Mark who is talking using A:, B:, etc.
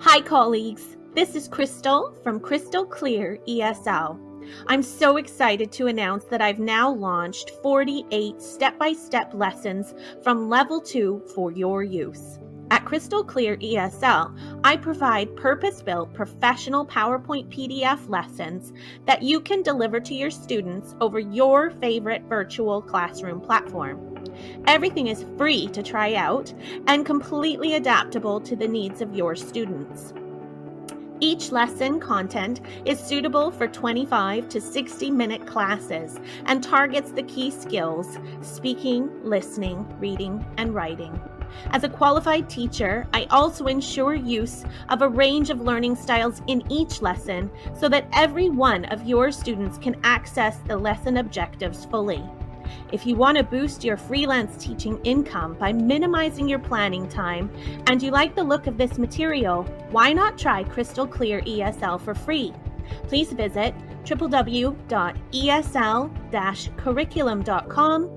A: Hi colleagues, this is Crystal from Crystal Clear ESL. I'm so excited to announce that I've now launched 48 step-by-step lessons from Level 2 for your use. At Crystal Clear ESL, I provide purpose-built professional PowerPoint PDF lessons that you can deliver to your students over your favorite virtual classroom platform. Everything is free to try out and completely adaptable to the needs of your students. Each lesson content is suitable for 25 to 60-minute classes and targets the key skills: speaking, listening, reading, and writing. As a qualified teacher, I also ensure use of a range of learning styles in each lesson so that every one of your students can access the lesson objectives fully. If you want to boost your freelance teaching income by minimizing your planning time and you like the look of this material, why not try Crystal Clear ESL for free? Please visit www.esl-curriculum.com